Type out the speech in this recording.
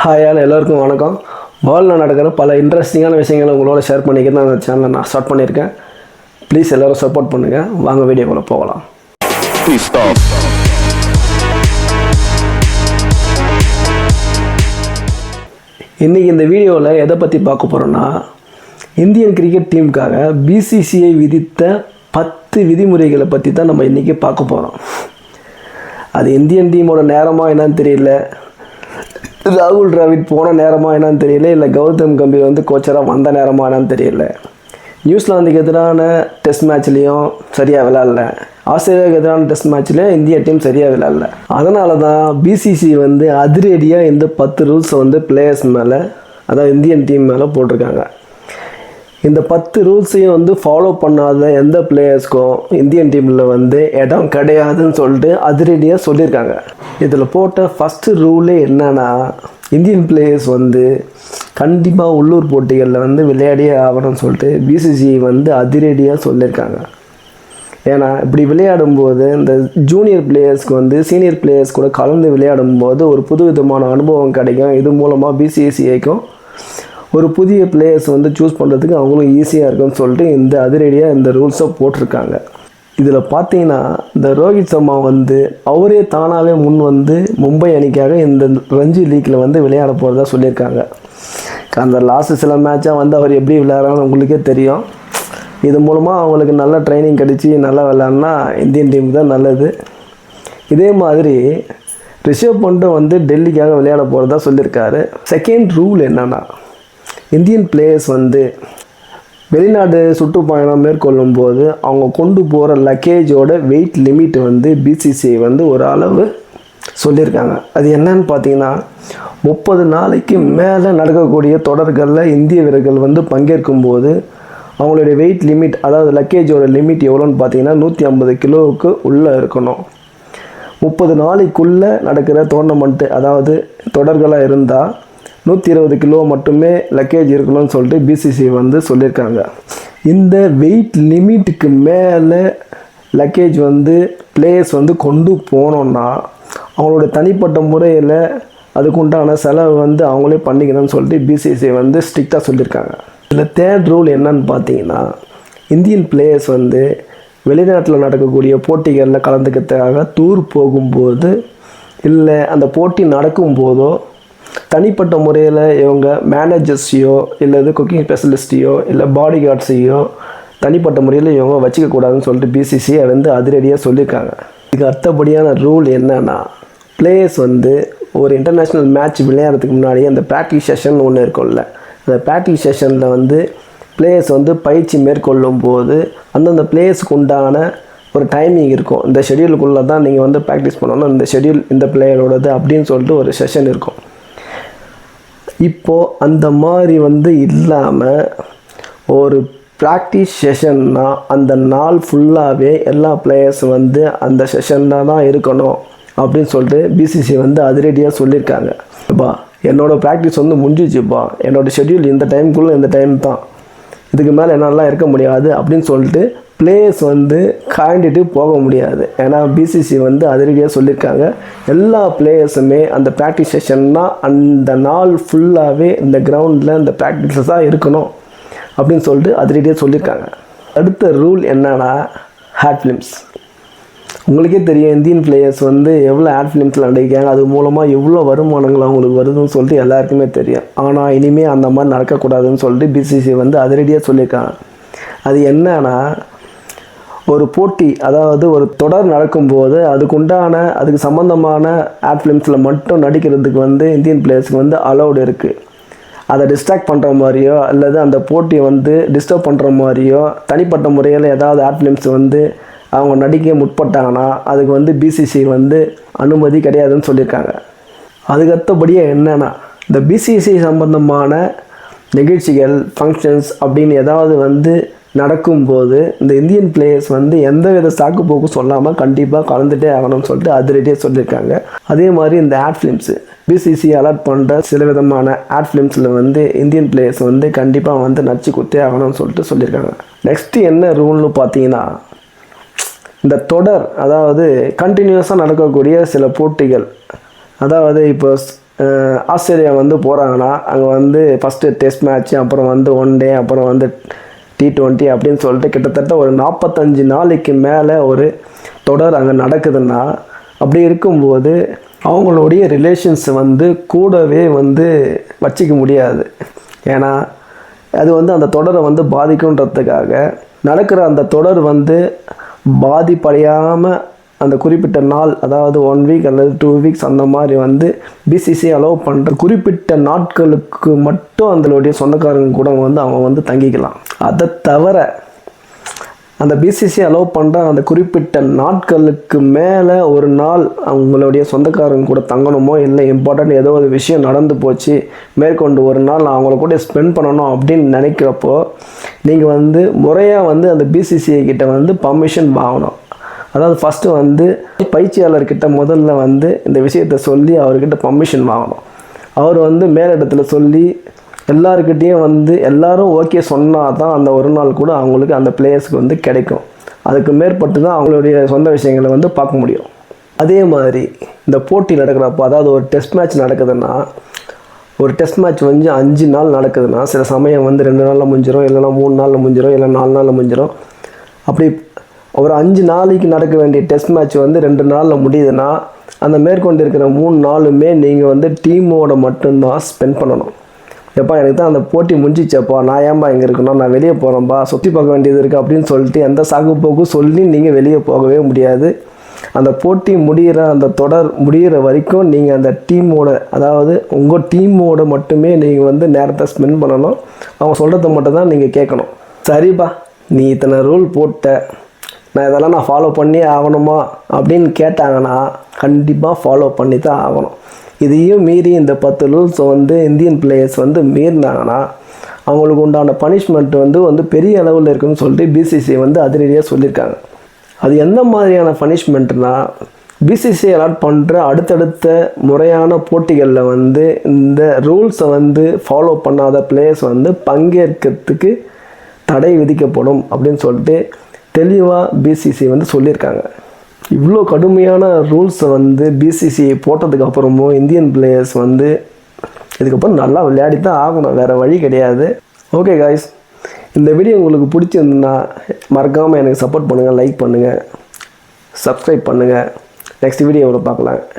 Hi எல்லாருக்கும் வணக்கம். வேர்ல்டில் நடக்கிற பல இன்ட்ரெஸ்டிங்கான விஷயங்களை உங்களோட ஷேர் பண்ணிக்கிறேன். அந்த சேனலை நான் ஸ்டார்ட் பண்ணியிருக்கேன். ப்ளீஸ் எல்லோரும் சப்போர்ட் பண்ணுங்கள். வாங்க வீடியோக்குள்ளே போகலாம். இன்றைக்கி இந்த வீடியோவில் எதை பற்றி பார்க்க போகிறோன்னா, இந்தியன் கிரிக்கெட் டீமுக்காக பிசிசிஐ விதித்த 10 விதிமுறைகளை பற்றி தான் நம்ம இன்றைக்கி பார்க்க போகிறோம். அது இந்தியன் டீமோட நேரமாக என்னன்னு தெரியல, ராகுல் டிராவிட் போன நேரமாக என்னன்னு தெரியல, இல்லை கௌதம் கம்பீர் வந்து கோச்சராக வந்த நேரமாக என்னன்னு தெரியல. நியூசிலாந்துக்கு எதிரான டெஸ்ட் மேட்ச்லேயும் சரியாக விளையாடல, ஆஸ்திரேலியாவுக்கு எதிரான டெஸ்ட் மேட்ச்லேயும் இந்திய டீம் சரியாக விளையாடல. அதனால தான் பிசிசி வந்து அதிரடியாக இந்த 10 ரூல்ஸை வந்து பிளேயர்ஸ் மேலே, அதாவது இந்தியன் டீம் மேலே போட்டிருக்காங்க. இந்த 10 ரூல்ஸையும் வந்து ஃபாலோ பண்ணாத எந்த பிளேயர்ஸ்க்கும் இந்தியன் டீமில் வந்து இடம் கிடையாதுன்னு சொல்லிட்டு அதிரடியாக சொல்லியிருக்காங்க. இதில் போட்ட ஃபஸ்ட்டு ரூலே என்னன்னா, இந்தியன் பிளேயர்ஸ் வந்து கண்டிப்பாக உள்ளூர் போட்டிகளில் வந்து விளையாடியே ஆகணும்னு சொல்லிட்டு பிசிசிஐ வந்து அதிரடியாக சொல்லியிருக்காங்க. ஏன்னா இப்படி விளையாடும்போது இந்த ஜூனியர் பிளேயர்ஸ்க்கு வந்து சீனியர் பிளேயர்ஸ் கூட கலந்து விளையாடும்போது ஒரு புது விதமான அனுபவம் கிடைக்கும். இது மூலமாக பிசிசிஐக்கும் ஒரு புதிய பிளேயர்ஸ் வந்து சூஸ் பண்ணுறதுக்கு அவங்களும் ஈஸியாக இருக்குன்னு சொல்லிட்டு இந்த அதிரடியாக இந்த ரூல்ஸை போட்டிருக்காங்க. இதில் பார்த்தீங்கன்னா இந்த ரோஹித் சர்மா வந்து அவரே தானாகவே முன் வந்து மும்பை அணிக்காக இந்த ரஞ்சி லீக்கில் வந்து விளையாட போகிறதா சொல்லியிருக்காங்க. அந்த லாஸ்ட்டு சில மேட்சாக வந்து அவர் எப்படி விளையாடுறான்னு உங்களுக்கே தெரியும். இது மூலமாக அவங்களுக்கு நல்ல ட்ரைனிங் கிடச்சி நல்லா விளையாடினா இந்தியன் டீமுக்கு தான் நல்லது. இதே மாதிரி ரிஷப் பண்ட்டும் வந்து டெல்லிக்காக விளையாட போகிறதா சொல்லியிருக்காரு. செகண்ட் ரூல் என்னென்னா, இந்தியன் பிளேயர்ஸ் வந்து வெளிநாடு சுற்றுப்பயணம் மேற்கொள்ளும் போது அவங்க கொண்டு போகிற லக்கேஜோட வெயிட் லிமிட் வந்து பிசிசிஐ வந்து ஒரு அளவு சொல்லியிருக்காங்க. அது என்னன்னு பார்த்தீங்கன்னா, 30 நாளைக்கு மேலே நடக்கக்கூடிய தொடர்களில் இந்திய வீரர்கள் வந்து பங்கேற்கும் போது அவங்களுடைய வெயிட் லிமிட், அதாவது லக்கேஜோட லிமிட் எவ்வளோன்னு பார்த்தீங்கன்னா 150 கிலோவுக்கு உள்ளே இருக்கணும். 30 நாளைக்குள்ளே நடக்கிற டோர்னமெண்ட்டு, அதாவது தொடர்களாக இருந்தால் 120 கிலோ மட்டுமே லக்கேஜ் இருக்கணும்னு சொல்லிட்டு பிசிசிஐ வந்து சொல்லியிருக்காங்க. இந்த வெயிட் லிமிட்டுக்கு மேலே லக்கேஜ் வந்து பிளேயர்ஸ் வந்து கொண்டு போனோன்னா அவங்களோட தனிப்பட்ட முறையில் அதுக்குண்டான செலவு வந்து அவங்களே பண்ணிக்கணும்னு சொல்லிட்டு பிசிசிஐ வந்து ஸ்ட்ரிக்டாக சொல்லியிருக்காங்க. இதில் தேர்ட் ரூல் என்னன்னு பார்த்தீங்கன்னா, இந்தியன் பிளேயர்ஸ் வந்து வெளிநாட்டில் நடக்கக்கூடிய போட்டிகளில் கலந்துக்கிறதுக்காக டூர் போகும்போது, இல்லை அந்த போட்டி நடக்கும்போதோ தனிப்பட்ட முறையில் இவங்க மேனேஜர்ஸையோ இல்லை குக்கிங் ஸ்பெஷலிஸ்ட்டையோ இல்லை பாடி கார்ட்ஸையோ தனிப்பட்ட முறையில் இவங்க வச்சுக்கக்கூடாதுன்னு சொல்லிட்டு பிசிசிஐ வந்து அதிரடியாக சொல்லியிருக்காங்க. இதுக்கு அடுத்தபடியான ரூல் என்னன்னா, பிளேயர்ஸ் வந்து ஒரு இன்டர்நேஷ்னல் மேட்ச் விளையாடுறதுக்கு முன்னாடி அந்த ப்ராக்டிஸ் செஷன் ஒன்று இருக்கும்ல, அந்த ப்ராக்டிஸ் செஷனில் வந்து பிளேயர்ஸ் வந்து பயிற்சி மேற்கொள்ளும் போது அந்தந்த பிளேயர்ஸுக்கு உண்டான ஒரு டைமிங் இருக்கும். இந்த ஷெடியூலுக்குள்ளே தான் நீங்கள் வந்து ப்ராக்டிஸ் பண்ணணும், இந்த ஷெடியூல் இந்த பிளேயரோடது அப்படின்னு சொல்லிட்டு ஒரு செஷன் இருக்கும். இப்போது அந்த மாதிரி வந்து இல்லாமல் ஒரு ப்ராக்டிஸ் செஷன்னா அந்த நாள் ஃபுல்லாகவே எல்லா பிளேயர்ஸும் வந்து அந்த செஷனில் தான் இருக்கணும் அப்படின்னு சொல்லிட்டு பிசிசி வந்து அதிரடியாக சொல்லியிருக்காங்க. இப்பா என்னோடய ப்ராக்டிஸ் வந்து முடிஞ்சிச்சுப்பா, என்னோடய ஷெட்யூல் இந்த டைமுக்குள்ளே இந்த டைம் தான், இதுக்கு மேலே என்னாலாம் இருக்க முடியாது அப்படின்னு சொல்லிட்டு பிளேயர்ஸ் வந்து காண்டிட்டு போக முடியாது. ஏன்னா பிசிசி வந்து அதிரடியாக சொல்லியிருக்காங்க, எல்லா பிளேயர்ஸுமே அந்த ப்ராக்டிஸ் செஷன்னா அந்த நாள் ஃபுல்லாகவே இந்த கிரவுண்டில் இந்த ப்ராக்டிஸஸ் தான் இருக்கணும் அப்படின்னு சொல்லிட்டு அதிரடியாக சொல்லியிருக்காங்க. அடுத்த ரூல் என்னன்னா, ஆட் ஃபிலிம்ஸ். உங்களுக்கே தெரியும் இந்தியன் பிளேயர்ஸ் வந்து எவ்வளோ ஆட் ஃபிலிம்ஸில் நடிக்கிறாங்க, அது மூலமாக எவ்வளோ வருமானங்கள் அவங்களுக்கு வருதுன்னு சொல்லிட்டு எல்லாருக்குமே தெரியும். ஆனால் இனிமேல் அந்த மாதிரி நடக்கக்கூடாதுன்னு சொல்லிட்டு பிசிசி வந்து அதிரடியாக சொல்லியிருக்காங்க. அது என்னன்னா, ஒரு போட்டி, அதாவது ஒரு தொடர் நடக்கும்போது அதுக்கு சம்மந்தமான ஆட் ஃபிலிம்ஸில் மட்டும் நடிக்கிறதுக்கு வந்து இந்தியன் பிளேயர்ஸுக்கு வந்து அலௌடு இருக்குது. அதை டிஸ்ட்ராக்ட் பண்ணுற மாதிரியோ அல்லது அந்த போட்டியை வந்து டிஸ்டர்ப் பண்ணுற மாதிரியோ தனிப்பட்ட முறையில் ஏதாவது ஆட் ஃபிலிம்ஸ் வந்து அவங்க நடிக்க முற்பட்டாங்கன்னா அதுக்கு வந்து பிசிசி வந்து அனுமதி கிடையாதுன்னு சொல்லியிருக்காங்க. அதுக்கடுத்தபடியாக என்னென்னா, இந்த பிசிசி சம்பந்தமான நிகழ்ச்சிகள், ஃபங்க்ஷன்ஸ் அப்படின்னு ஏதாவது வந்து நடக்கும்போது இந்த இந்தியன் பிளேயர்ஸ் வந்து எந்த வித சாக்கு போக்கு சொல்லாமல் கண்டிப்பாக கலந்துகிட்டே ஆகணும்னு சொல்லிட்டு அதிரடியாக சொல்லியிருக்காங்க. அதே மாதிரி இந்த ஆட் ஃபிலிம்ஸு பிசிசி அலர்ட் பண்ணுற சில விதமான ஆட் ஃபிலிம்ஸில் வந்து இந்தியன் பிளேயர்ஸ் வந்து கண்டிப்பாக வந்து நச்சு குத்தே ஆகணும்னு சொல்லிட்டு சொல்லியிருக்காங்க. நெக்ஸ்ட்டு என்ன ரூல்னு பார்த்தீங்கன்னா, இந்த தொடர், அதாவது கண்டினியூஸாக நடக்கக்கூடிய சில போட்டிகள், அதாவது இப்போ ஆஸ்திரேலியா வந்து போகிறாங்கன்னா அங்கே வந்து ஃபஸ்ட்டு டெஸ்ட் மேட்ச்சு, அப்புறம் வந்து ஒன் டே, அப்புறம் வந்து T20 அப்படின்னு சொல்லிட்டு கிட்டத்தட்ட ஒரு 45 நாளைக்கு மேலே ஒரு தொடர் அங்கே நடக்குதுன்னா, அப்படி இருக்கும்போது அவங்களுடைய ரிலேஷன்ஸ் வந்து கூடவே வந்து வச்சிக்க முடியாது. ஏன்னா அது வந்து அந்த தொடரை வந்து பாதிக்குன்றதுக்காக நடக்கிற அந்த தொடர் வந்து பாதிப்படையாமல் அந்த குறிப்பிட்ட நாள், அதாவது 1 வீக் அல்லது 2 வீக்ஸ் அந்த மாதிரி வந்து பிசிசி அலோவ் பண்ணுற குறிப்பிட்ட நாட்களுக்கு மட்டும் அதனுடைய சொந்தக்காரங்க கூட வந்து அவங்க வந்து தங்கிக்கலாம். அதை தவிர அந்த பிசிசி அலோவ் பண்ணுற அந்த குறிப்பிட்ட நாட்களுக்கு மேலே ஒரு நாள் அவங்களுடைய சொந்தக்காரங்க கூட தங்கணுமோ, இல்லை இம்பார்ட்டன்ட் ஏதோ ஒரு விஷயம் நடந்து போச்சு, மேற்கொண்டு ஒரு நாள் அவங்கள கூட ஸ்பெண்ட் பண்ணணும் அப்படின்னு நினைக்கிறப்போ நீங்கள் வந்து முறையாக வந்து அந்த பிசிசிஐ கிட்ட வந்து பர்மிஷன் வாங்கணும். அதாவது ஃபஸ்ட்டு வந்து பயிற்சியாளர்கிட்ட முதல்ல வந்து இந்த விஷயத்தை சொல்லி அவர்கிட்ட பர்மிஷன் வாங்கணும். அவர் வந்து மேலிடத்துல சொல்லி எல்லாருக்கிட்டேயும் வந்து எல்லோரும் ஓகே சொன்னால் தான் அந்த ஒரு நாள் கூட அவங்களுக்கு அந்த பிளேயர்ஸுக்கு வந்து கிடைக்கும். அதுக்கு மேற்பட்டு தான் அவங்களுடைய சொந்த விஷயங்களை வந்து பார்க்க முடியும். அதே மாதிரி இந்த போட்டி நடக்கிறப்போ, அதாவது ஒரு டெஸ்ட் மேட்ச் நடக்குதுன்னா, ஒரு டெஸ்ட் மேட்ச் வந்து 5 நாள் நடக்குதுன்னா, சில சமயம் வந்து 2 நாளில் முடிஞ்சிடும், இல்லைனா 3 நாளில் முடிஞ்சிடும், இல்லை 4 நாளில் முடிஞ்சிடும். அப்படி ஒரு 5 நாளைக்கு நடக்க வேண்டிய டெஸ்ட் மேட்ச் வந்து 2 நாளில் முடியுதுன்னா, அந்த மேற்கொண்டு இருக்கிற 3 நாளுமே நீங்கள் வந்து டீமோட மட்டும்தான் ஸ்பெண்ட் பண்ணணும். எப்பா எனக்கு தான் அந்த போட்டி முடிஞ்சிச்சப்பா, நான் ஏன்பா இங்கே இருக்கணும், நான் வெளியே போகிறேன்ப்பா, சுற்றி பார்க்க வேண்டியது இருக்குது அப்படின்னு சொல்லிட்டு எந்த சாக்கு போக்கும் சொல்லி நீங்கள் வெளியே போகவே முடியாது. அந்த போட்டி முடிகிற அந்த தொடர் முடிகிற வரைக்கும் நீங்கள் அந்த டீமோட, அதாவது உங்கள் டீமோட மட்டுமே நீங்கள் வந்து நேரத்தை ஸ்பெண்ட் பண்ணணும். அவங்க சொல்கிறத மட்டும் தான் நீங்கள் கேட்கணும். சரிப்பா, நீ இத்தனை ரூல் போட்ட, நான் இதெல்லாம் நான் ஃபாலோ பண்ணி ஆகணுமா அப்படின்னு கேட்டாங்கன்னா கண்டிப்பாக ஃபாலோ பண்ணி தான் ஆகணும். இதையும் மீறி இந்த 10 ரூல்ஸை வந்து இந்தியன் பிளேயர்ஸ் வந்து மீறினாங்கன்னா அவங்களுக்கு உண்டான பனிஷ்மெண்ட் வந்து பெரிய அளவில் இருக்குன்னு சொல்லிட்டு பிசிசிஐ வந்து அதிரடியாக சொல்லியிருக்காங்க. அது எந்த மாதிரியான பனிஷ்மெண்ட்னா, பிசிசிஐ அலாட் பண்ணுற அடுத்தடுத்த முறையான போட்டிகளில் வந்து இந்த ரூல்ஸை வந்து ஃபாலோ பண்ணாத பிளேயர்ஸ் வந்து பங்கேற்கிறதுக்கு தடை விதிக்கப்படும் அப்படின்னு சொல்லிட்டு தெளிவாக பிசிசிஐ வந்து சொல்லியிருக்காங்க. இவ்வளோ கடுமையான ரூல்ஸை வந்து பிசிசிஐ போட்டதுக்கு அப்புறமும் இந்தியன் பிளேயர்ஸ் வந்து இதுக்கப்புறம் நல்லா விளையாடி தான் ஆகணும், வேறு வழி கிடையாது. ஓகே காய்ஸ், இந்த வீடியோ உங்களுக்கு பிடிச்சிருந்துன்னா மறக்காமல் எனக்கு சப்போர்ட் பண்ணுங்கள், லைக் பண்ணுங்கள், சப்ஸ்கிரைப் பண்ணுங்கள். நெக்ஸ்ட் வீடியோவில் பார்க்கலாம்.